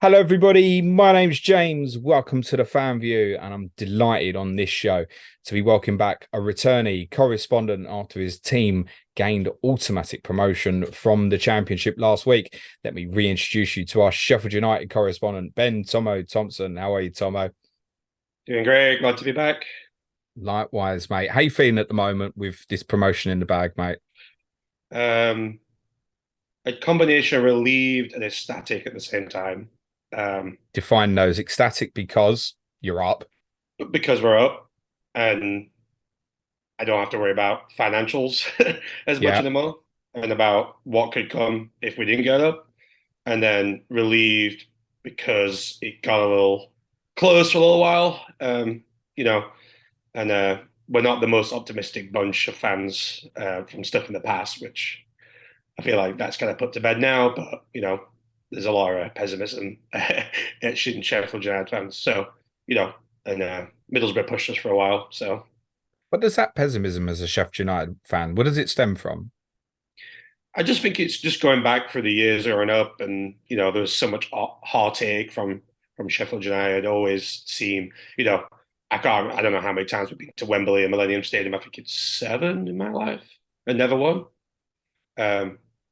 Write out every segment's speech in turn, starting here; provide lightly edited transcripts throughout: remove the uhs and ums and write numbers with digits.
Hello, everybody. My name's James. Welcome to the Fan View, and I'm delighted on this show to be welcoming back a returnee correspondent after his team gained automatic promotion from the Championship last week. Let me reintroduce you to our Sheffield United correspondent, Ben Tommo Thompson. How are you, Tommo? Doing great. Glad to be back. Likewise, mate. How you feeling at the moment with this promotion in the bag, mate? Um, a combination of relieved and ecstatic at the same time. Um, Define those. Ecstatic because you're up. because we're up and I don't have to worry about financials as much Yeah. anymore and about what could come if we didn't get up. And then relieved because it got a little close for a little while. You know, and we're not the most optimistic bunch of fans from stuff in the past, which I feel like that's kind of put to bed now, but there's a lot of pessimism at Sheffield United fans. So, you know, and Middlesbrough pushed us for a while. So What does that pessimism as a Sheffield United fan, where does it stem from? I just think it's just going back for the years growing up, and there was so much heartache from Sheffield United. Always seem, I don't know how many times we've been to Wembley and Millennium Stadium. I think it's seven in my life, and never won.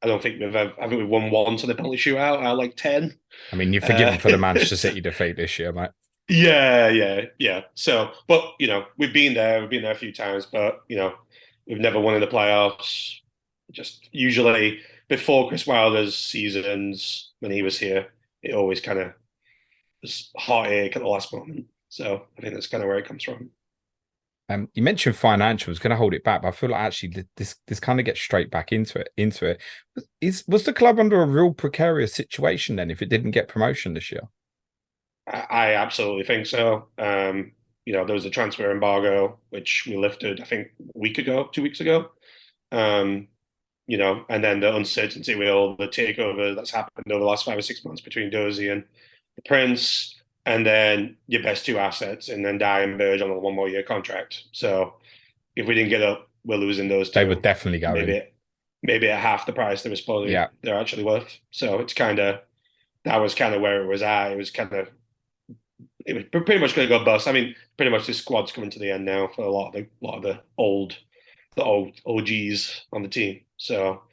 I don't think I think we've won once on the penalty shootout out of like 10. I mean, you're Uh, forgiven for the Manchester City defeat this year, mate. yeah. So, but we've been there a few times, but we've never won in the playoffs. Just usually before Chris Wilder's seasons when he was here, it always kind of was heartache at the last moment. So I think that's kind of where it comes from. You mentioned financials, going to hold it back, but I feel like actually this kind of gets straight back into it. Was the club under a real precarious situation then if it didn't get promotion this year? I absolutely think so. There was a transfer embargo which we lifted, I think, a week ago, 2 weeks ago. Um, and then the uncertainty with all the takeover that's happened over the last 5 or 6 months between Dozy and the Prince, and then your best two assets, and then Dye and Berge on a 1 more year contract. So if we didn't get up, we're losing those They were two, definitely going. maybe maybe at half the price Yeah. they're actually worth. So it's kind of that was kind of where it was at. It was pretty much going to go bust. I mean, pretty much this squad's coming to the end now for a lot of the old OGs on the team. So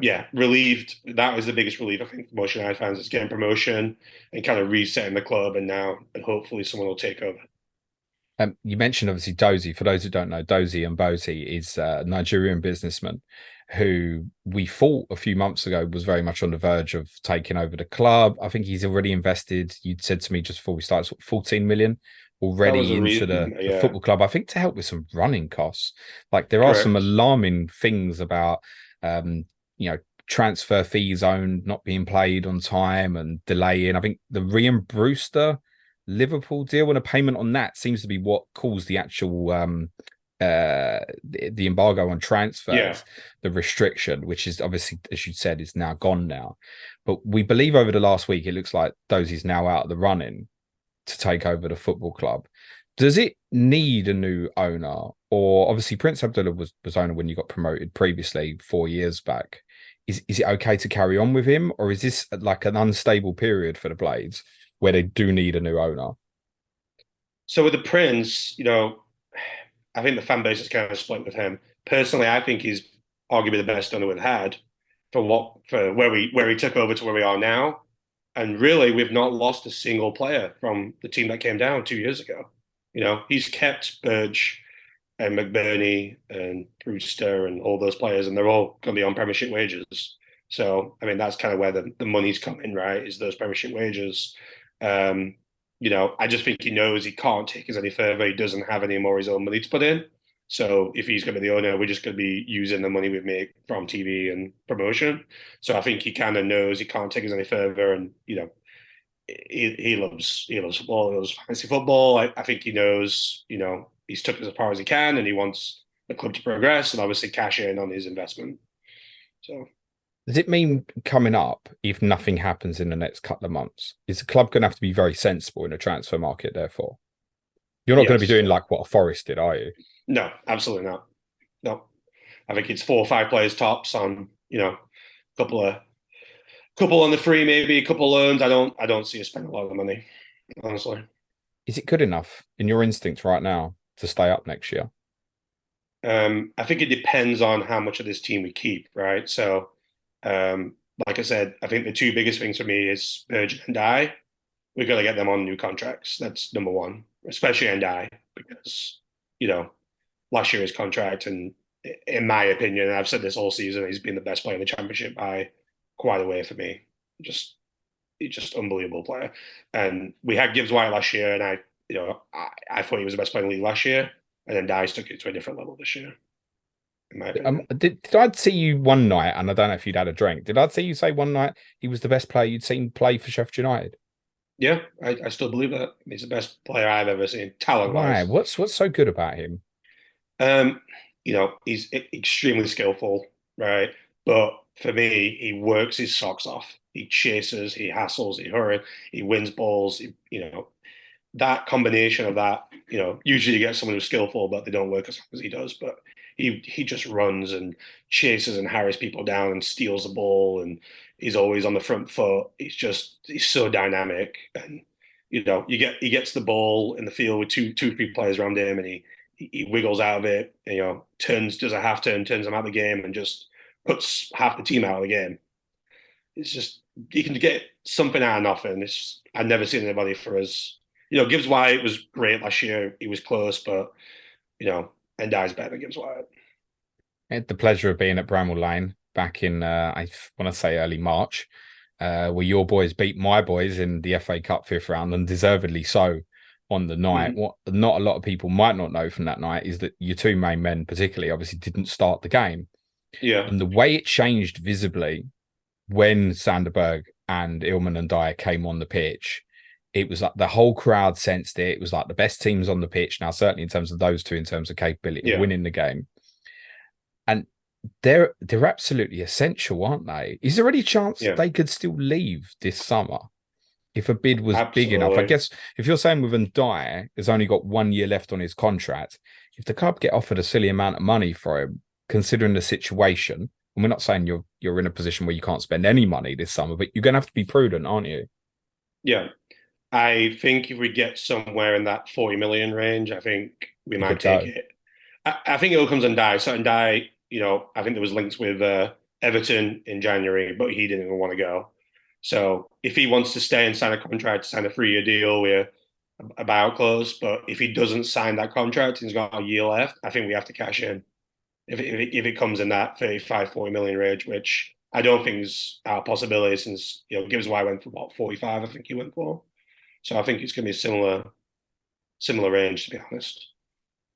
yeah, relieved. That was the biggest relief I think for most United fans is getting promotion and kind of resetting the club, and hopefully someone will take over. You mentioned obviously Dozy. For those who don't know, Dozy Mmobuosi is a Nigerian businessman who we thought a few months ago was very much on the verge of taking over the club. I think he's already invested, you'd said to me just before we started, 14 million That was already a into reason, the yeah, football club. I think to help with some running costs. Like there are some correct. alarming things about, um, you know, transfer fees owned not being paid on time and delaying. I think the Ryan Brewster Liverpool deal and a payment on that seems to be what caused the actual the embargo on Yeah, transfers, the restriction, which is obviously, as you said, is now gone now. But we believe over the last week, it looks like Dozy's now out of the running to take over the football club. Does it need a new owner? Or obviously Prince Abdullah was owner when you got promoted previously 4 years back. Is it okay to carry on with him, or is this like an unstable period for the Blades where they do need a new owner? so with the Prince, I think the fan base is kind of split with him. Personally, I think he's arguably the best owner we've had for where he took over to where we are now. And really, we've not lost a single player from the team that came down 2 years ago. He's kept Berge and McBurney and Brewster and all those players, and they're all going to be on Premiership wages. So, I mean, that's kind of where the money's coming, right? Is those Premiership wages. Um, I just think he knows he can't take us any further. He doesn't have any more of his own money to put in. So if he's going to be the owner, we're just going to be using the money we make from TV and promotion. So I think he kind of knows he can't take us any further, and he loves football, he loves fantasy football. I think he knows he's took us as far as he can, and he wants the club to progress and obviously cash in on his investment. So Does it mean coming up, if nothing happens in the next couple of months, is the club going to have to be very sensible in the transfer market, therefore? You're not going to be yes, doing like what a Forest did, are you? no, absolutely not. No, I think it's 4 or 5 players tops on a couple of Couple on the free, maybe a couple loans. I don't see us spending a lot of money, honestly. Is it good enough in your instincts right now to stay up next year? I think it depends on how much of this team we keep, right? So, um, like I said, I think the two biggest things for me is Berge and I. We've got to get them on new contracts. That's number one, especially and I, because you know last year his contract, and in my opinion, and I've said this all season, he's been the best player in the championship by quite a way for me. Just He's just unbelievable player. And we had Gibbs White last year, and I thought he was the best player in the league last year, and then Dice took it to a different level this year, in my opinion. Did I see you one night, and I don't know if you'd had a drink, did I see you say one night he was the best player you'd seen play for Sheffield United? Yeah, I still believe that he's the best player I've ever seen, talent Why? wise. What's so good about him? Um, he's extremely skillful, right? But for me, he works his socks off. He chases, he hassles, he hurries, he wins balls. That combination of that, usually you get someone who's skillful, but they don't work as hard as he does. But he just runs and chases and harries people down and steals the ball, and he's always on the front foot. He's so dynamic, and he gets the ball in the field with three players around him, and he wiggles out of it, and, does a half turn, turns them out of the game, and just puts half the team out of the game. It's just you can get something out of nothing. I've never seen anybody for us. Gibbs White was great last year. He was close, but and Endai's better than Gibbs White. I had the pleasure of being at Bramall Lane back in, I want to say early March, where your boys beat my boys in the FA Cup fifth round, and deservedly so on the night. Mm-hmm. What not a lot of people might not know from that night is that your two main men, particularly, obviously didn't start the game. Yeah, And the way it changed visibly when Sanderberg and Ilman and Dyer came on the pitch, it was like the whole crowd sensed it. It was like the best teams on the pitch now, certainly in terms of those two, in terms of capability of yeah, winning the game. And they're absolutely essential, aren't they? Is there any chance yeah, they could still leave this summer if a bid was big enough? I absolutely. guess if you're saying with Ndai has only got 1 year left on his contract, if the club get offered a silly amount of money for him, considering the situation, and we're not saying you're in a position where you can't spend any money this summer, but you're going to have to be prudent, aren't you? Yeah, I think if we get somewhere in that 40 million range, I think we You might could take go. it. I think it'll comes and die. So and die, I think there was links with Everton in January, but he didn't even want to go. So if he wants to stay and sign a contract, sign a 3 year deal, we're about close. But if he doesn't sign that contract, he's got a year left. I think we have to cash in if it comes in that 35, 40 million range, which I don't think is our possibility since Gibbs White went for what 45, I think he went for. So I think it's going to be a similar range, to be honest.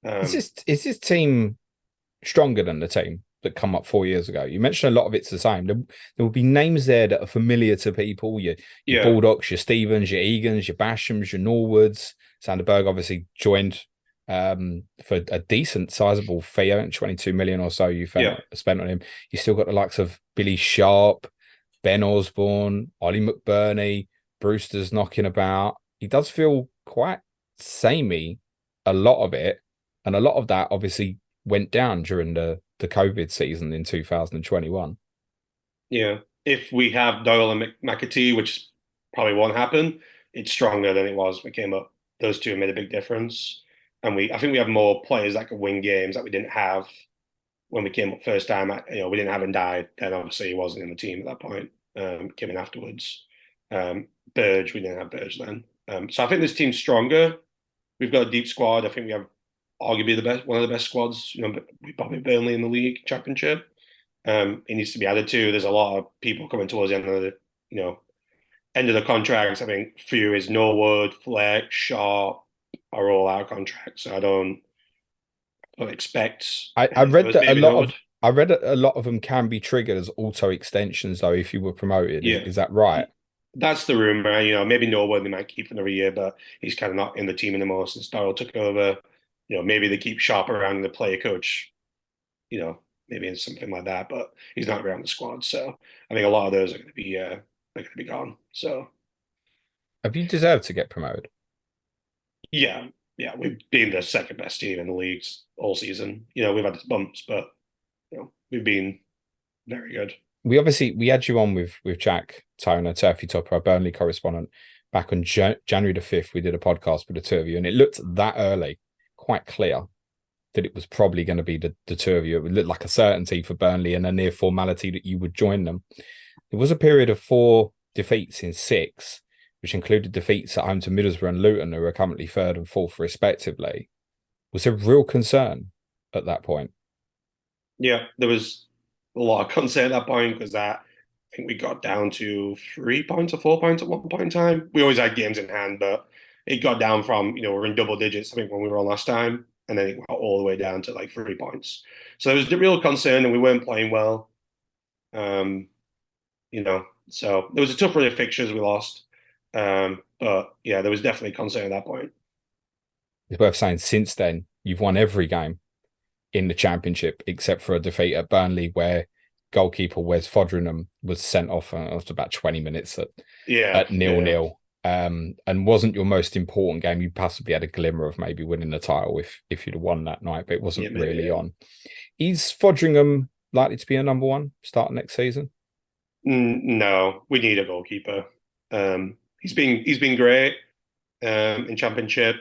Um, Is this team stronger than the team that come up 4 years ago? You mentioned a lot of it's the same. There will be names there that are familiar to people. Your yeah, Baldocs, your Stevens, your Egans, your Bashams, your Norwoods. Sanderberg obviously joined for a decent, sizable fee, 22 million or so you yeah, spent on him. You still got the likes of Billy Sharp, Ben Osborne, Ollie McBurney, Brewster's knocking about. He does feel quite samey, a lot of it. And a lot of that obviously went down during the COVID season in 2021. yeah. If we have Doyle and McAtee, which probably won't happen, it's stronger than it was when it came up. Those two made a big difference, and I think we have more players that can win games that we didn't have when we came up first time. We didn't have him die, and obviously he wasn't in the team at that point. Came in afterwards. Berge, we didn't have Berge then. So I think this team's stronger. We've got a deep squad. I think we have arguably one of the best squads. We probably Burnley in the league championship. It needs to be added to. There's a lot of people coming towards the end of you know, end of the contracts. I think few is Norwood, Fleck, Sharp are all out of contracts. So I don't expect I any of read those. that a Maybe lot of Norwood. I read that a lot of them can be triggered as auto extensions though if you were promoted. Yeah, Is that right? that's the rumor. Maybe Norwood they might keep for another year, but he's kind of not in the team anymore since Darrell took over. Maybe they keep Sharp around the player coach. You know, maybe in something like that, but he's not around the squad. So I think a lot of those are going to be gone. So Have you deserved to get promoted? yeah, yeah, we've been the second best team in the leagues all season. We've had bumps, but we've been very good. we had you on with Jack Toner, Turfy Topper, our Burnley correspondent, back on January the 5th. We did a podcast with the two of you, and it looked that early quite clear that it was probably going to be the two of you. It would look like a certainty for Burnley and a near formality that you would join them. There was a period of 4 defeats in 6, which included defeats at home to Middlesbrough and Luton, who are currently 3rd and 4th respectively. Was a real concern at that point. Yeah, there was a lot of concern at that point because I think we got down to 3 points or 4 points at one point in time. We always had games in hand, but it got down from, we're in double digits, I think, when we were on last time, and then it got all the way down to like 3 points. So there was a real concern, and we weren't playing well. So there was a tough run of fixtures we lost. But yeah, there was definitely concern at that point. It's worth saying since then, you've won every game in the Championship except for a defeat at Burnley where goalkeeper Wes Foderingham was sent off after about 20 minutes at 0-0. And wasn't your most important game. You possibly had a glimmer of maybe winning the title if you'd have won that night, but it wasn't really on. Is Foderingham likely to be a number 1 starting next season? No, we need a goalkeeper. He's been great in Championship.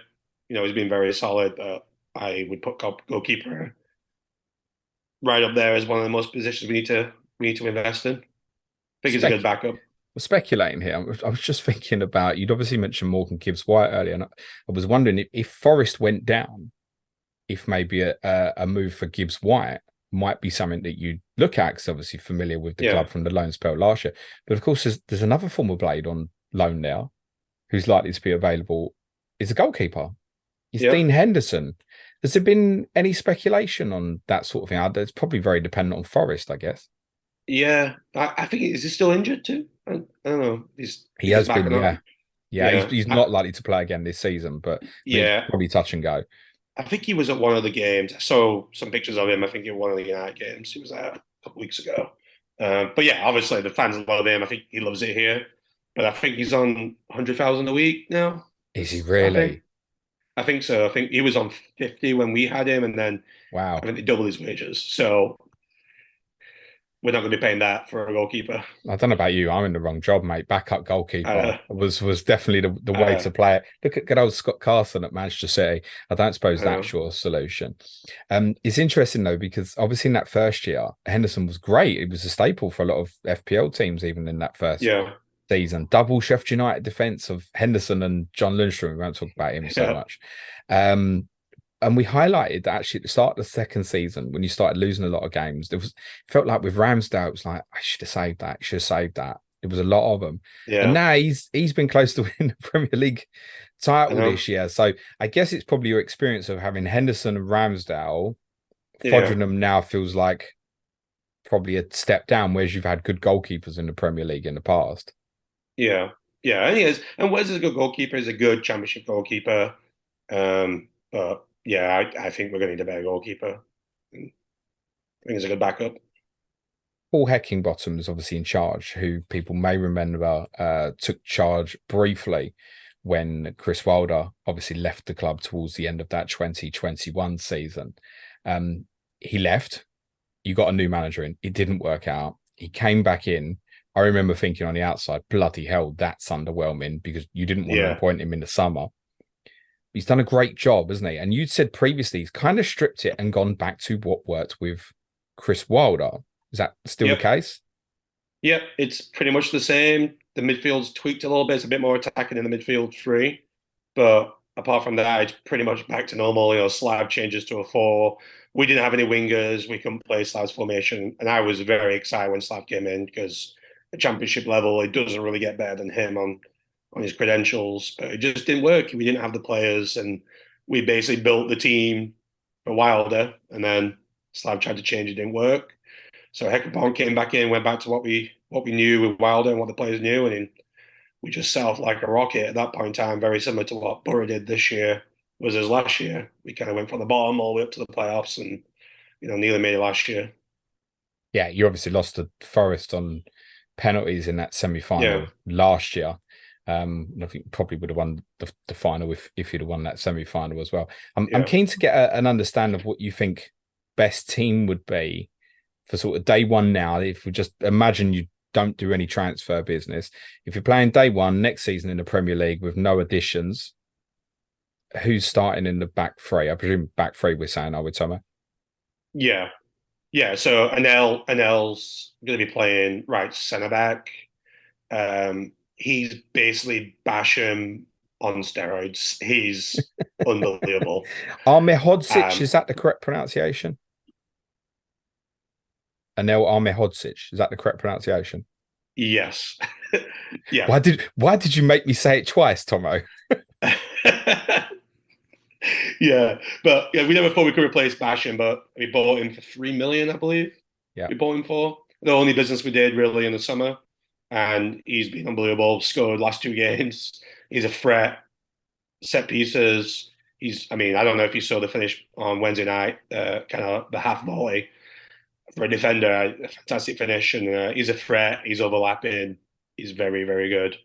He's been very solid, but I would put goalkeeper right up there as one of the most positions we need to invest in. I think it's a good backup. We're speculating here. I was just thinking about, you'd obviously mentioned Morgan Gibbs-White earlier, and I was wondering if Forest went down, if maybe a move for Gibbs-White might be something that you'd look at, because obviously familiar with the club from the loan spell last year. But of course, there's another former Blade on loan now who's likely to be available. Is a goalkeeper. It's Dean Henderson. Has there been any speculation on that sort of thing? It's probably very dependent on Forest, I guess. Yeah, I think, is he still injured too? I don't know. He has been, yeah. He's not likely to play again this season, but it's probably touch and go. I think he was at one of the games. I saw some pictures of him. I think in one of the United games he was at a couple of weeks ago. But yeah, obviously the fans love him. I think he loves it here. But I think he's on 100,000 a week now. Is he really? I think so. I think he was on 50 when we had him, and then I think they doubled his wages. So we're not going to be paying that for a goalkeeper. I don't know about you. I'm in the wrong job, mate. Backup goalkeeper was definitely the way to play it. Look at good old Scott Carson at Manchester City. I don't suppose that's your solution. It's interesting, though, because obviously in that first year, Henderson was great. It was a staple for a lot of FPL teams, even in that first season. Double Sheffield United defence of Henderson and John Lundstrom. We won't talk about him so much. And we highlighted that actually at the start of the second season, when you started losing a lot of games, felt like with Ramsdale, it was like, I should have saved that. It was a lot of them. Yeah. And now he's been close to winning the Premier League title this year. So I guess it's probably your experience of having Henderson and Ramsdale. Foderingham now feels like probably a step down, whereas you've had good goalkeepers in the Premier League in the past. Yeah. Yeah, and he is. And Wes is a good goalkeeper. He's a good Championship goalkeeper. But yeah, I think we're going to need a better goalkeeper. I think he's a good backup. Paul Heckingbottom is obviously in charge, who people may remember took charge briefly when Chris Wilder obviously left the club towards the end of that 2021 season. He left. You got a new manager in. It didn't work out. He came back in. I remember thinking on the outside, bloody hell, that's underwhelming, because you didn't want to appoint him in the summer. He's done a great job, hasn't he? And you'd said previously he's kind of stripped it and gone back to what worked with Chris Wilder. Is that still the case? Yep, it's pretty much the same. The midfield's tweaked a little bit. It's a bit more attacking in the midfield 3. But apart from that, it's pretty much back to normal. Slav changes to a 4. We didn't have any wingers. We couldn't play Slav's formation. And I was very excited when Slav came in, because at Championship level, it doesn't really get better than him on his credentials, but it just didn't work. We didn't have the players, and we basically built the team for Wilder, and then Slav tried to change, it didn't work. So Heckingbottom came back in, went back to what we knew with Wilder and what the players knew, and we just set off like a rocket at that point in time, very similar to what Borough did this year, was his last year. We kind of went from the bottom all the way up to the playoffs, and nearly made it last year. Yeah, you obviously lost to Forest on penalties in that semi-final last year. I think probably would have won the final if you'd have won that semi-final as well. I'm keen to get an understanding of what you think best team would be for sort of day one now, if we just imagine you don't do any transfer business, if you're playing day one next season in the Premier League with no additions, who's starting in the back three? I presume back three we're saying, are we, Tomo? Yeah, yeah. So Anel's going to be playing right centre back. He's basically Basham on steroids. He's unbelievable. Ahmedhodzic, Um, is that the correct pronunciation? Anel Ahmedhodzic, is that the correct pronunciation? yes, yeah. Why did you make me say it twice, Tomo? Yeah, but yeah, we never thought we could replace Basham, but we bought him for 3 million, I believe. Yeah. We bought him for the only business we did really in the summer, and he's been unbelievable. Scored last 2 games. He's a threat. Set pieces. I mean, I don't know if you saw the finish on Wednesday night, kind of the half volley for a defender. A fantastic finish, and he's a threat. He's overlapping. He's very, very good.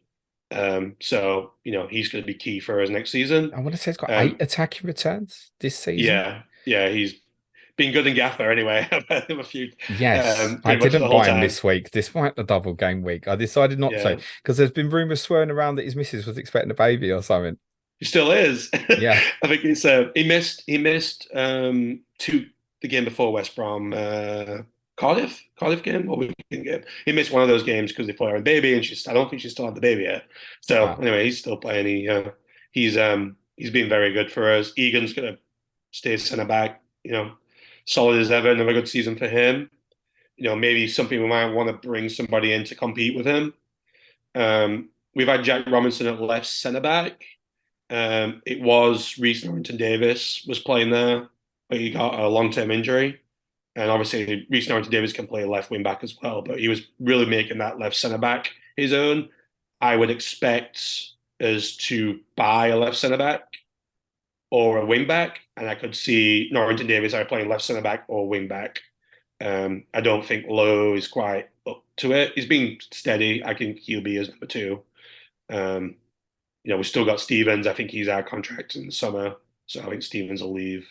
So he's going to be key for us next season. I want to say it's got 8 attacking returns this season. Yeah, he's been good in Gaffer anyway. I've had him a few. Yes, I pretty much the didn't whole buy him time. this week, despite the double game week. I decided not to, Yeah, because there's been rumours swirling around that his missus was expecting a baby or something. he still is. Yeah. I think it's he missed the game before West Brom, Cardiff game or weekend game. He missed one of those games because they put her in baby, and I don't think she still had the baby yet. So Wow. anyway, he's still playing. He's been very good for us. Egan's gonna stay centre back. Solid as ever. Another good season for him. Maybe something we might want to bring somebody in to compete with him. We've had Jack Robinson at left centre back. It was Reece Norrington-Davis was playing there, but he got a long-term injury. And obviously, Reece Norrington-Davis can play left wing back as well, but he was really making that left centre back his own. I would expect us to buy a left centre back or a wing back, and I could see Norrington-Davis either playing left centre back or wing back. I don't think Lowe is quite up to it. He's been steady. I think he'll be as number 2. We've still got Stevens. I think he's out of contract in the summer, so I think Stevens will leave.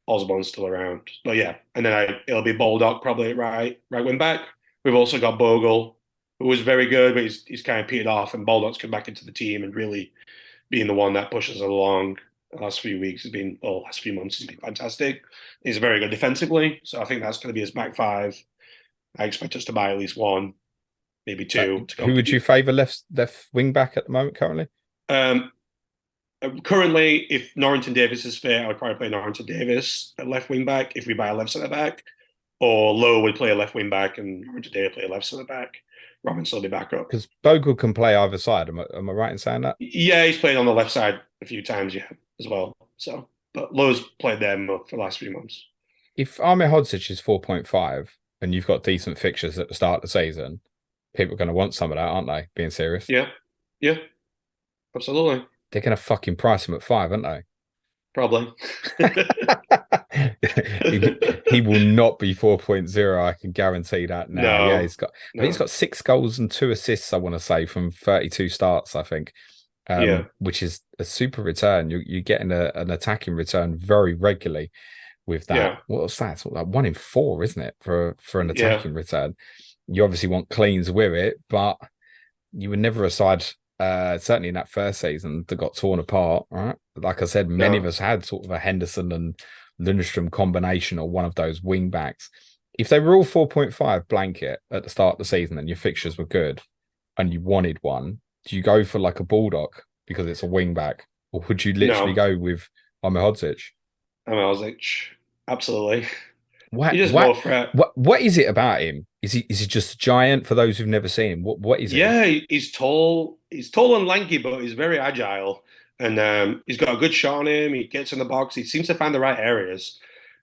Osborne's still around, but yeah, and then it'll be Baldock probably at right wing back. We've also got Bogle, who was very good, but he's kind of petered off, and Baldock's come back into the team and really being the one that pushes along. The last few months, he's been fantastic. He's very good defensively, so I think that's going to be his back 5. I expect us to buy at least 1, maybe 2. Who would you favour left wing back at the moment currently? Currently, if Norrington-Davis is fit, I would probably play Norrington-Davis at left wing back if we buy a left centre back, or Lowe would play a left wing back and Norrington-Davis play a left centre back. Robinson will be back up because Bogle can play either side. Am I right in saying that? Yeah, he's played on the left side a few times, as well. So, but Lowe's played there for the last few months. If Ahmedhodzic is 4.5 and you've got decent fixtures at the start of the season, people are going to want some of that, aren't they? Being serious. Yeah, absolutely. They're going to fucking price him at 5, aren't they? Probably. he will not be 4.0. I can guarantee that now. No, yeah, he's got 6 goals and 2 assists, I want to say, from 32 starts, I think. Which is a super return. You're getting an attacking return very regularly with that. Yeah. What's that? It's like 1 in 4, isn't it, for an attacking return? You obviously want cleans with it, but you were never a side, certainly in that first season, that got torn apart, right? Like I said, many of us had sort of a Henderson and Lundstrom combination or one of those wing backs. If they were all 4.5 blanket at the start of the season and your fixtures were good and you wanted one, do you go for like a Baldock because it's a wing back, or would you literally go with Ahmedhodzic? Ahmedhodzic, absolutely. What is it about him? Is he just a giant? For those who've never seen him, what is it? Yeah, he's tall. He's tall and lanky, but he's very agile, and he's got a good shot on him. He gets in the box. He seems to find the right areas,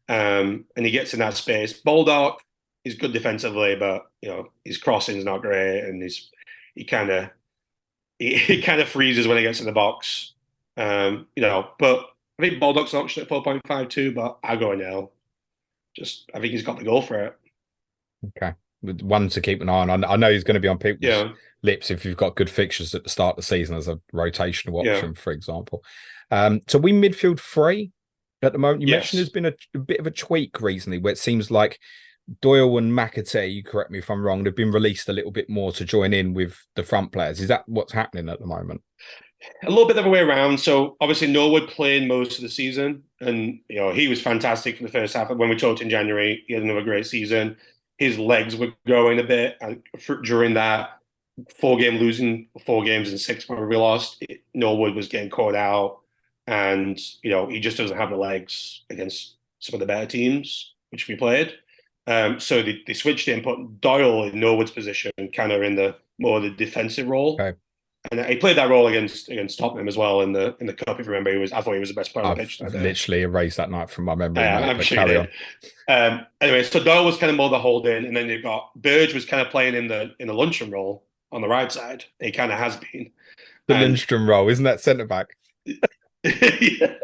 and he gets in that space. Baldock is good defensively, but his crossing is not great, and he kind of freezes when he gets in the box. But I think Baldock's an option at 4.52, but I go now. I think he's got the goal for it. Okay. One to keep an eye on. I know he's going to be on people's lips if you've got good fixtures at the start of the season as a rotational option, for example. So we midfield 3 at the moment. You mentioned there's been a bit of a tweak recently where it seems like Doyle and McAtee, you correct me if I'm wrong, they've been released a little bit more to join in with the front players. Is that what's happening at the moment? A little bit the other way around. So obviously Norwood played most of the season, and he was fantastic for the first half. When we talked in January, he had another great season. His legs were growing a bit during that losing 4 games in 6 where we lost. Norwood was getting caught out, and he just doesn't have the legs against some of the better teams which we played. So they switched in, put Doyle in Norwood's position, kind of in the more the defensive role. Okay. And he played that role against Tottenham as well in the cup. If you remember, I thought he was the best player on the pitch that day. Literally erased that night from my memory, mate. I'm But sure carry he on. did. Anyway, so Doyle was kind of more the holding, and then you've got Berge was kind of playing in the luncheon role on the right side. He kind of has been The Lindstrom role, isn't that centre back? Yeah.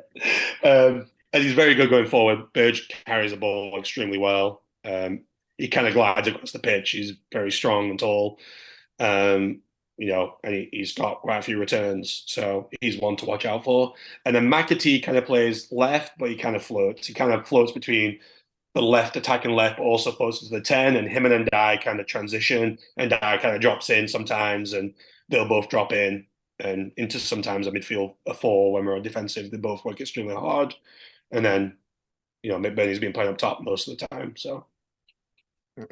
And he's very good going forward. Berge carries the ball extremely well. He kind of glides across the pitch. He's very strong and tall. And he's got quite a few returns, so he's one to watch out for. And then McAtee kind of plays left, but he kind of floats. He kind of floats between the left, attacking left, but also floats into the 10. And him and Ndai kind of transition. And Ndai kind of drops in sometimes, and they'll both drop in and into sometimes a midfield, a 4 when we're defensive. They both work extremely hard. And then, McBurney's been playing up top most of the time. So,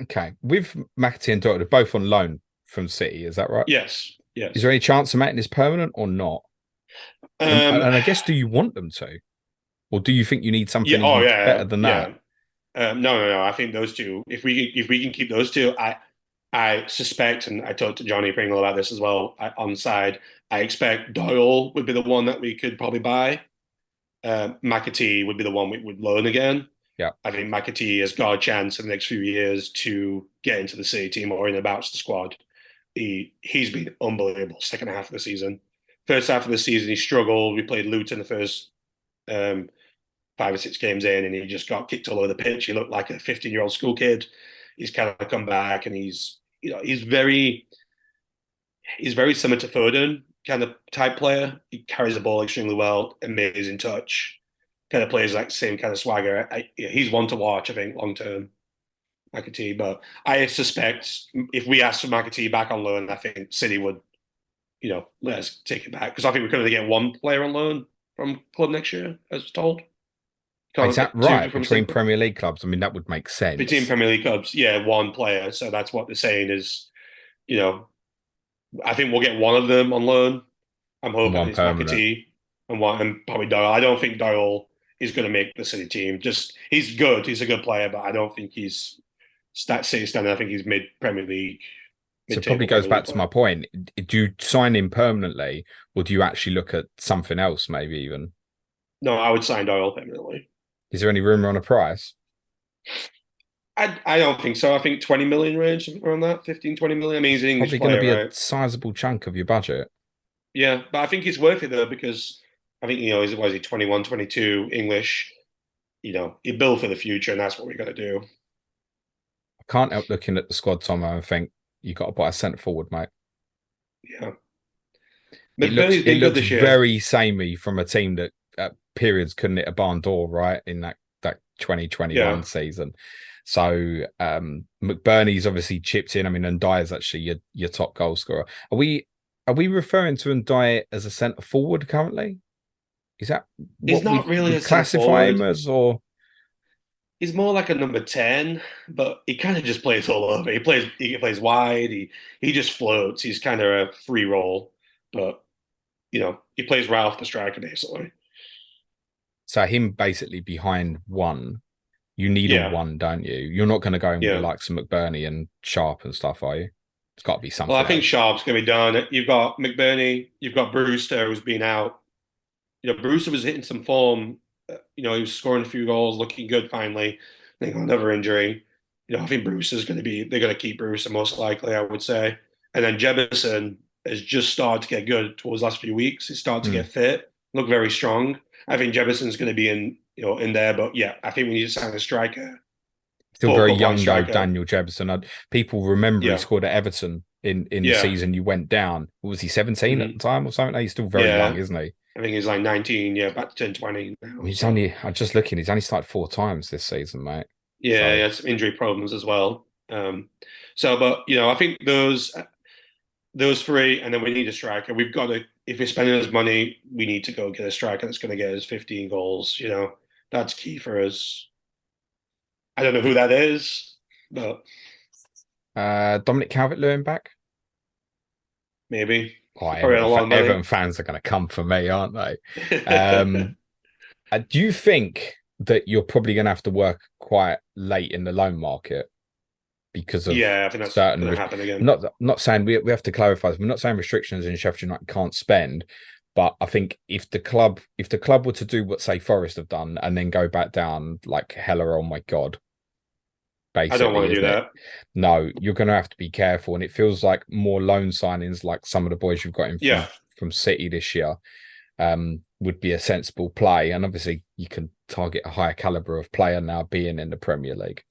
okay, with McAtee and Doyle, they're both on loan from City, is that right? Yes. Is there any chance of making this permanent or not? And I guess, do you want them to, or do you think you need something better than that? No. I think those two. If we can keep those two, I suspect, and I talked to Johnny Pringle about this as well on the side. I expect Doyle would be the one that we could probably buy. McAtee would be the one we would loan again. Yeah, I think McAtee has got a chance in the next few years to get into the City team or in about the squad. He's been unbelievable second half of the season. First half of the season, he struggled. We played Luton the first 5 or 6 games in, and he just got kicked all over the pitch. He looked like a 15-year-old school kid. He's kind of come back, and he's very similar to Foden kind of type player. He carries the ball extremely well, amazing touch, kind of plays like the same kind of swagger. He's one to watch, I think, long term. McAtee, but I suspect if we ask for McAtee back on loan, I think City would, let us take it back because I think we're going to get 1 player on loan from club next year, as told. Is that right? Between Premier League clubs, I mean, that would make sense. Between Premier League clubs, 1 player. So that's what they're saying is, I think we'll get 1 of them on loan. I'm hoping it's McAtee and probably Doyle. I don't think Doyle is going to make the City team. Just he's good. He's a good player, but I don't think he's City standard. I think he's mid Premier League. So it probably goes back to my point. Do you sign him permanently, or do you actually look at something else, maybe even? No, I would sign Doyle permanently. Is there any rumor on a price? I don't think so. I think 20 million range, something around that, 15, 20 million. I mean, he's an English probably going to be a sizable chunk of your budget. Yeah, but I think it's worth it though, because I think, he's 21, 22, English, he built for the future, and that's what we're going to do. I can't help looking at the squad, Tom, and think you got to buy a centre forward, mate. Yeah. It looks very samey from a team that at periods couldn't hit a barn door, right, in that 2021 season. So McBurney's obviously chipped in. I mean, Ndai is actually your top goal scorer. Are we referring to Ndai as a centre forward currently? Is that what he's not really a classify him as, or he's more like a number 10, but he kind of just plays all over. He plays wide. He just floats. He's kind of a free roll, but he plays right off the striker basically. So him basically behind 1. You need a 1, don't you? You're not going to go in with the likes of McBurney and Sharp and stuff, are you? It's got to be something. Well, I think Sharp's going to be done. You've got McBurney. You've got Brewster, who's been out. Brewster was hitting some form. He was scoring a few goals, looking good finally. I think another injury. I think Brewster's going to be. They're going to keep Brewster most likely, I would say. And then Jebison has just started to get good towards the last few weeks. He's started to get fit, look very strong. I think Jebison's going to be in there, but I think we need to sign a striker. Still very young though, Daniel Jebison. People remember he scored at Everton in the season you went down. Was he 17 at the time or something? He's still very young, isn't he? I think he's like 19, about to turn 20 now. I'm just looking, he's only started 4 times this season, mate. Yeah, he So had some injury problems as well. But I think those three, and then we need a striker. We've got to, if we're spending us money, we need to go get a striker that's going to get us 15 goals. That's key for us. I don't know who that is, but Dominic Calvert-Lewin back. maybe Oh, probably a lot of Everton money. fans are going to come for me, aren't they? Do you think that you're probably going to have to work quite late in the loan market because of Yeah, I think that's certain? going to happen again. Not saying we have to clarify this. We're not saying restrictions in Sheffield United can't spend, but I think if the club were to do what say Forest have done and then go back down like hella, oh my god, I don't want basically, to do isn't it? that. No, you're going to have to be careful, and it feels like more loan signings, like some of the boys you've got in Yeah, from City this year, would be a sensible play. And obviously, you can target a higher caliber of player now being in the Premier League.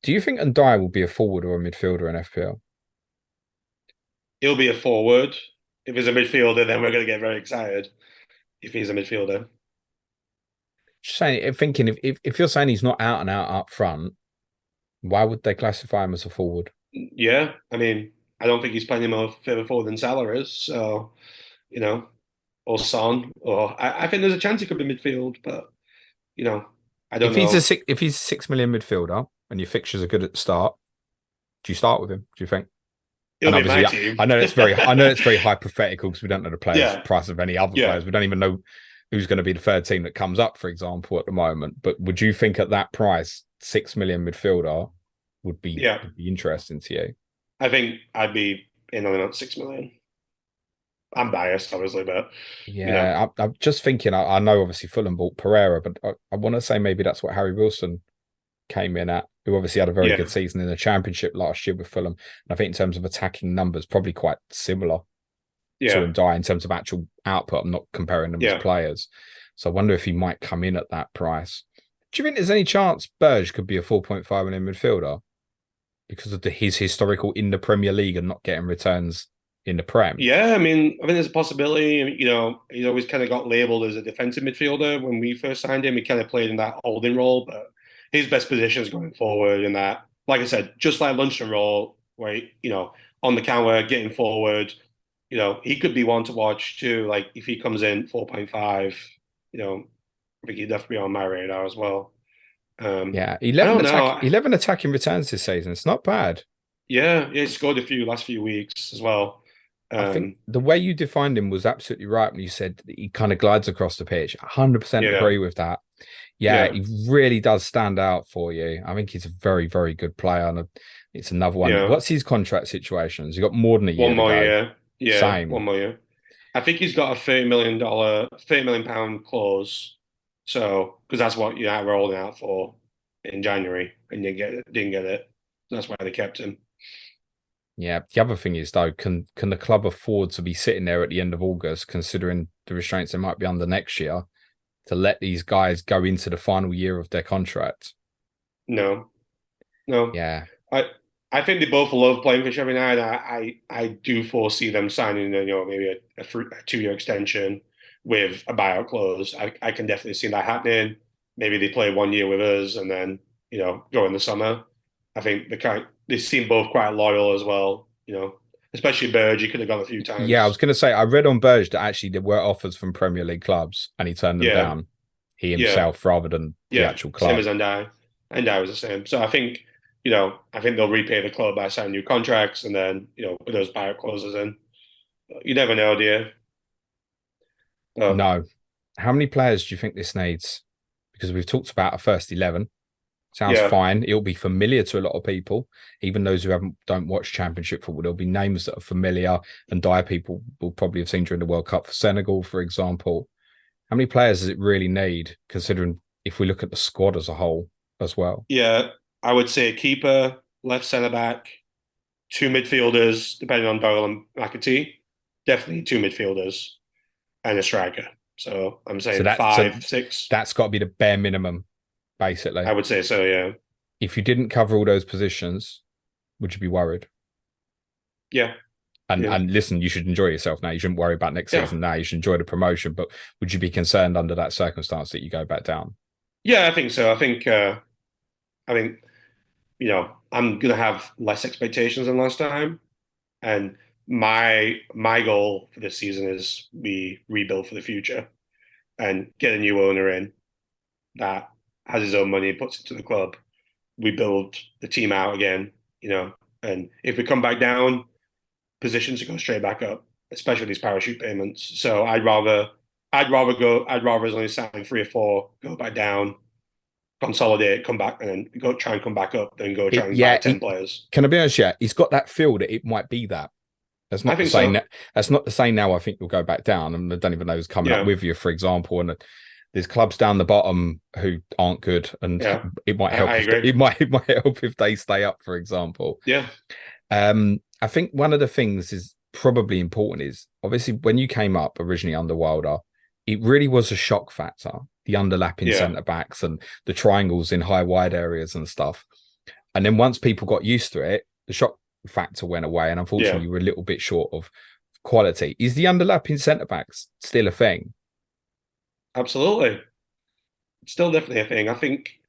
Do you think Ndai will be a forward or a midfielder in FPL? he'll be a forward. If he's a midfielder, then we're going to get very excited. If he's a midfielder, Just saying, thinking if you're saying he's not out and out up front, why would they classify him as a forward? yeah. I mean, I don't think he's playing him more further forward than Salah is. So, you know, or Son, or I think there's a chance he could be midfield, but you know, I don't know. If he's a 6 million midfielder and your fixtures are good at the start, do you start with him? Do you think? He'll And be my obviously, team. I know it's very hypothetical because we don't know the players' Yeah, price of any other yeah, players. We don't even know who's going to be the third team that comes up, for example, at the moment. But would you think at that price, 6 million midfielder yeah. would be interesting to you? I think I'd be in on about 6 million. I'm biased, obviously, but you know, Yeah, I'm just thinking. I know obviously Fulham bought Pereira, but I want to say maybe that's what Harry Wilson came in at, who obviously had a very good yeah, season in the Championship last year with Fulham. And I think in terms of attacking numbers, probably quite similar to yeah, Ndai in terms of actual output. I'm not comparing them as yeah. players. So I wonder if he might come in at that price. Do you think there's any chance Berge could be a 4.5 million midfielder because of his historical in the Premier League and not getting returns in the Prem? Yeah, I mean, I think there's a possibility. He's always kind of got labeled as a defensive midfielder. When we first signed him, he kind of played in that holding role, but his best position is going forward in that, like I said, just like Lundstrom role, where, on the counter, getting forward, he could be one to watch too. Like if he comes in 4.5, I think he'd definitely be on my radar as well. Yeah, I don't know. 11 attacking returns this season. It's not bad. Yeah, he scored a few last few weeks as well. I think Um, the way you defined him was absolutely right when you said that he kind of glides across the pitch. 100% yeah, agree with that. Yeah, yeah, he really does stand out for you. I think he's a very, very good player. And it's another one. yeah. What's his contract situation? Has he got more than a One year to more go? year. Yeah, Same. one more year. I think he's got a £30 million clause. So, because that's what we're holding out for in January, and didn't get it. That's why they kept him. Yeah. The other thing is, though, can the club afford to be sitting there at the end of August, considering the restraints they might be under next year, to let these guys go into the final year of their contract? No, no. Yeah. I I think they both love playing for Sheffield United. I do foresee them signing, maybe a 2-year extension with a buyout clause. I can definitely see that happening. Maybe they play 1 year with us and then, go in the summer. I think they seem both quite loyal as well, especially Berge. He could have gone a few Yeah, I was times. going to say, I read on Berge that actually there were offers from Premier League clubs and he turned them Yeah, down, he yeah, himself, rather than the yeah. actual Same club. as Andai. Andai was the same. So I think they'll repay the club by signing new contracts and then, put those buyout clauses in. You never know, do you? No. How many players do you think this needs? Because we've talked about a first 11. Sounds Yeah, fine. It'll be familiar to a lot of people, even those who don't watch Championship football. There'll be names that are familiar, and dire people will probably have seen during the World Cup for Senegal, for example. How many players does it really need, considering if we look at the squad as a whole as well? yeah. I would say keeper, left centre back, two midfielders, depending on Bowl and McAtee. Definitely two midfielders and a striker. So I'm So saying that so 5, 6. that's got to be the bare minimum, I basically. would say so. Yeah, If you didn't cover all those positions, would you be worried? yeah, yeah, And listen, you should enjoy yourself now. You shouldn't worry about next yeah, season now. You should enjoy the promotion. But would you be concerned under that circumstance that you go back down? yeah. I think so. I think, I'm gonna have less expectations than last time. And my goal for this season is we rebuild for the future and get a new owner in that has his own money and puts it to the club. We build the team out again, and if we come back down, positions to go straight back up, especially these parachute payments. So I'd rather as only sign 3 or 4, go back down, consolidate, come back, and then go try and come back up, then go try and buy 10 players. Can I be honest? Yeah, he's got that feel that it might be that. That's not I to think say so. that's not to say now I think you'll go back down, and I don't even know who's coming up Yeah, with you, for example. And there's clubs down the bottom who aren't good, and yeah, it might help I if agree. it might help if they stay up, for example. Yeah, I think one of the things is probably important is obviously when you came up originally under Wilder, it really was a shock factor. The underlapping yeah, centre backs and the triangles in high wide areas and stuff. And then once people got used to it, the shock factor went away, and unfortunately, yeah, you were a little bit short of quality. Is the underlapping centre backs still a thing? absolutely. It's still definitely a thing. I think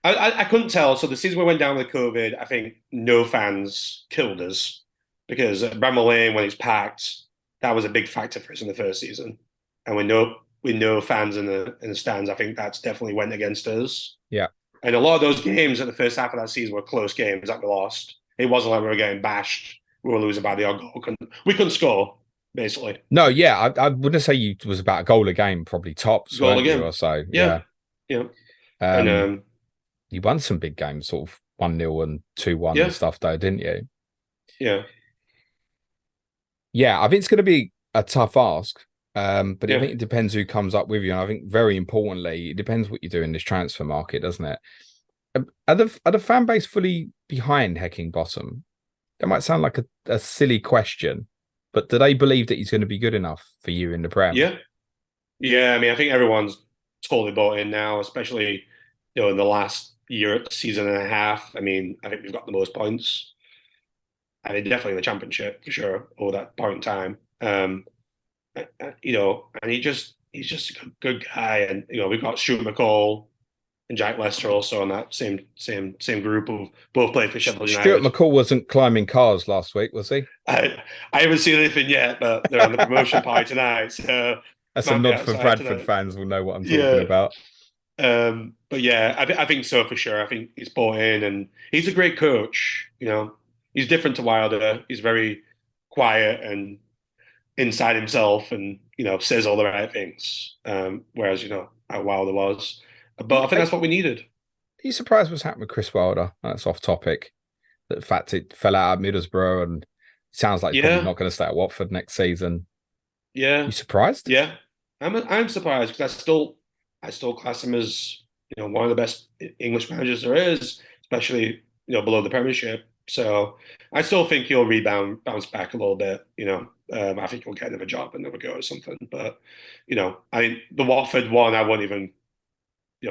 I couldn't tell. So the season we went down with COVID, I think no fans killed us because at Bramall Lane when it's packed, that was a big factor for us in the first season. And we know fans in the stands. I think that's definitely went against us. Yeah. And a lot of those games at the first half of that season were close games that we lost. It wasn't like we were getting bashed. We were losing by the odd goal. We couldn't score, basically. No, yeah, I wouldn't say you was about a goal a game, probably tops, Goal weren't you, again. or so? Yeah. Yeah. Yeah. And Um, you won some big games, sort of 1-0 and 2-1 and yeah. stuff, though, didn't you? Yeah. Yeah, I think it's going to be a tough ask. But I Yeah. think it depends who comes up with you. And I think very importantly, it depends what you do in this transfer market, doesn't it? Are the fan base fully behind Hecking Bottom? That might sound like a silly question, but do they believe that he's going to be good enough for you in the Prem? Yeah. Yeah. I mean, I think everyone's totally bought in now, especially, in the last season and a half. I mean, I think we've got the most points. I mean, definitely in the championship for sure over that point in time. And he's just a good guy. And, we've got Stuart McCall and Jack Lester also on that same group of both played for Sheffield Stuart United. McCall wasn't climbing cars last week, was he? I haven't seen anything yet, but they're on the promotion party tonight, so That's a might be nod for outside Bradford tonight. fans will know what I'm talking Yeah, about. but yeah, I think so for sure. I think he's bought in, and he's a great coach. He's different to Wilder. He's very quiet and inside himself, and says all the right things. Whereas how Wilder was, but I think Are that's what we needed. you surprised what's happened with Chris Wilder? That's off topic. The fact it fell out at Middlesbrough and sounds like he's probably Yeah, not going to stay at Watford next season. yeah, You surprised? yeah. I'm surprised because I still class him as one of the best English managers there is, especially below the Premiership. So I still think he'll bounce back a little bit. I think he'll get another job, another go or something. But I mean, the Watford one, I won't even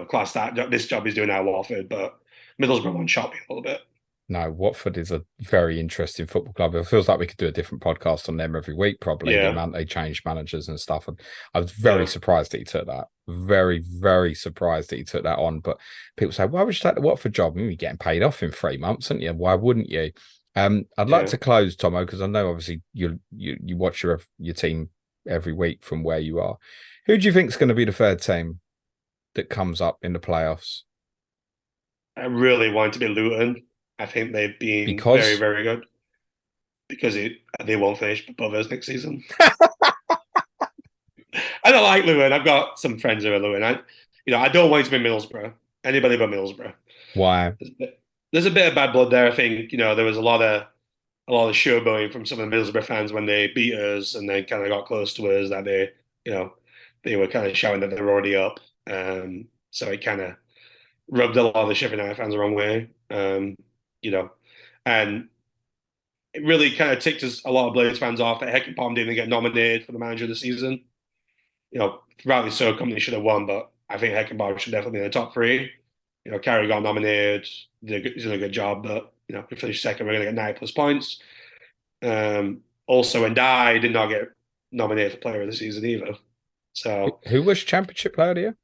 class that this job he's doing now at Watford. But Middlesbrough one shocked me a little bit. No, Watford is a very interesting football club. It feels like we could do a different podcast on them every week, probably the Yeah, amount they change managers and stuff. And I was very yeah, surprised that he took that. Very, very surprised that he took that on. But people say, why would you take the Watford job? You're getting paid off in 3 months, aren't you? Why wouldn't you? I'd like yeah. to close, Tomo, because I know obviously you watch your team every week from where you are. Who do you think is going to be the third team that comes up in the playoffs? I really want to be Luton. I think they've been very, Because very good because they won't finish above us next season. I don't like Luton. I've got some friends who are Luton. I don't want it to be Middlesbrough. Anybody but Middlesbrough. why? There's a bit of bad blood there. I think there was a lot of showboating from some of the Middlesbrough fans when they beat us and they kind of got close to us that they were kind of shouting that they're already up. So it kind of rubbed a lot of the Sheffield United fans the wrong way. You know, and it really kind of ticked us a lot of Blades fans off that Heckingbottom didn't get nominated for the manager of the season. Rightly so, company should have won, but I think Heckingbottom should definitely be in the top three. Carey got nominated, he's doing a good job, but if we finish second, we're going to get 9+ points. Also, and Dye did not get nominated for Player of the Season either. So Who was Championship Player of the Year?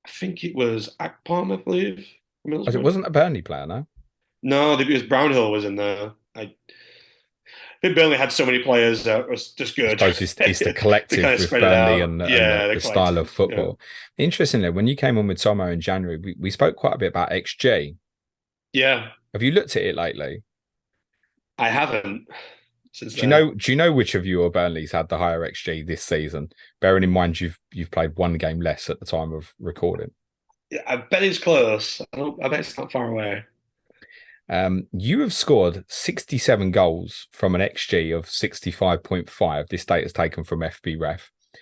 I think it was Akpom, I believe. As it Middlesbrough. wasn't a Burnley player, no? No, because Brownhill was in there. I think Burnley had so many players that was just I good. suppose it's the They kind collective of with spread it Burnley out. and Yeah, the the style of collective. Yeah, football. Interestingly, when you came on with Tomo in January, we spoke quite a bit about XG. yeah. Have you looked at it lately? I haven't since then. Do you know which of you or Burnley's had the higher XG this season? Bearing in mind you've played one game less at the time of recording. Yeah, I bet it's close. I bet it's not far away. You have scored 67 goals from an XG of 65.5. This data is taken from FBref. Okay.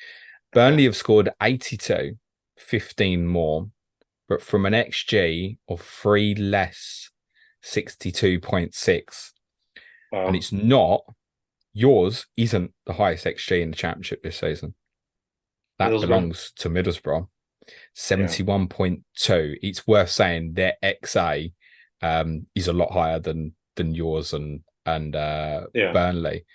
Burnley have scored 82, 15 more, but from an XG of 3 less, 62.6. And Wow. it's not, yours isn't the highest XG in the championship this season. That Middlesbrough. belongs to Middlesbrough, Yeah. 71.2. It's worth saying their XA is a lot higher than yours and Yeah. Burnley.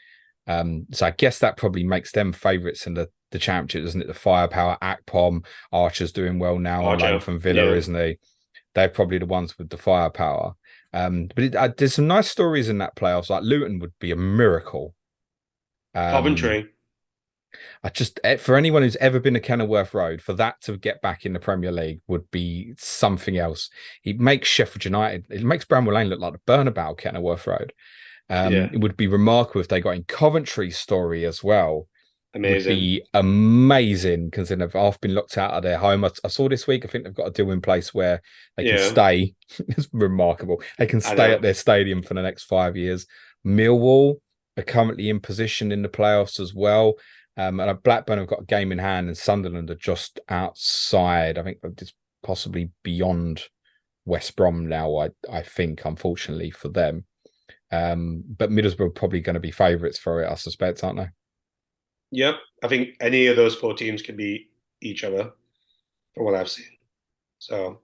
So I guess that probably makes them favourites in the championship, doesn't it? The firepower, Akpom, Archer's doing well now on loan Archer. from Villa, Yeah. isn't he? They're probably the ones with the firepower. But there's some nice stories in that playoffs. Like Luton would be a miracle. Um, Coventry. I just for anyone who's ever been to Kenilworth Road, for that to get back in the Premier League would be something else. It makes Sheffield United, it makes Bramwell Lane look like the Burnabout Kenilworth Road. Yeah. It would be remarkable if they got in Coventry's story as well. Would Amazing. be amazing considering they've half been locked out of their home. I saw this week, I think they've got a deal in place where they can Yeah. stay. It's remarkable. They can I stay at know. their stadium for the next 5 years. Millwall are currently in position in the playoffs as well. And Blackburn have got a game in hand, and Sunderland are just outside. I think it's possibly beyond West Brom now, I think, unfortunately for them. But Middlesbrough are probably going to be favourites for it, I suspect, aren't they? Yep. I think any of those four teams can beat each other from what I've seen. So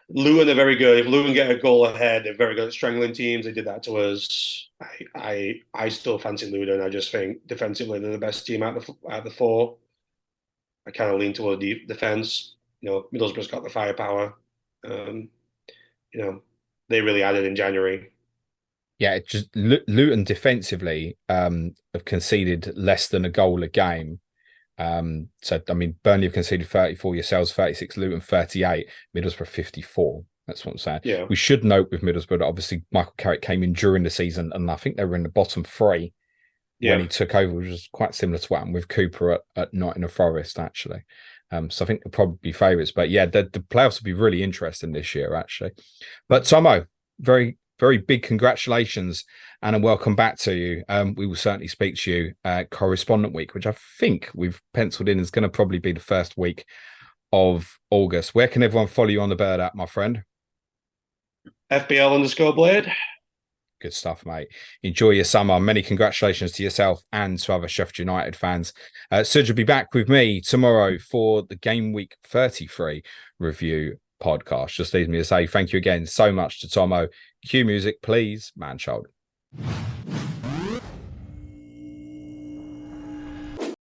Luton are very good. If Luton get a goal ahead, they're very good at strangling teams. They did that to us. I still fancy Luton. I just think defensively they're the best team out of the four. I kind of lean toward the defense. Middlesbrough's got the firepower. Um, they really added in January. Yeah, it just Luton defensively have conceded less than a goal a game. So I mean, Burnley have conceded 34, yourselves 36, Luton 38, Middlesbrough 54. That's what I'm saying. Yeah. We should note with Middlesbrough that obviously Michael Carrick came in during the season, and I think they were in the bottom three when Yeah. he took over, which was quite similar to what happened with Cooper at Nottingham Forest, actually. So I think they'll probably be favourites. But yeah, the playoffs will be really interesting this year, actually. But Tomo, very, very big congratulations and a welcome back to you. We will certainly speak to you correspondent week, which I think we've penciled in is going to probably be the first week of August. Where can everyone follow you on the bird at, my friend? FPL Blade. Good stuff, mate. Enjoy your summer. Many congratulations to yourself and to other Sheffield United fans. Serge will be back with me tomorrow for the Game Week 33 review podcast. Just leaves me to say thank you again so much to Tomo. Cue music, please, man child.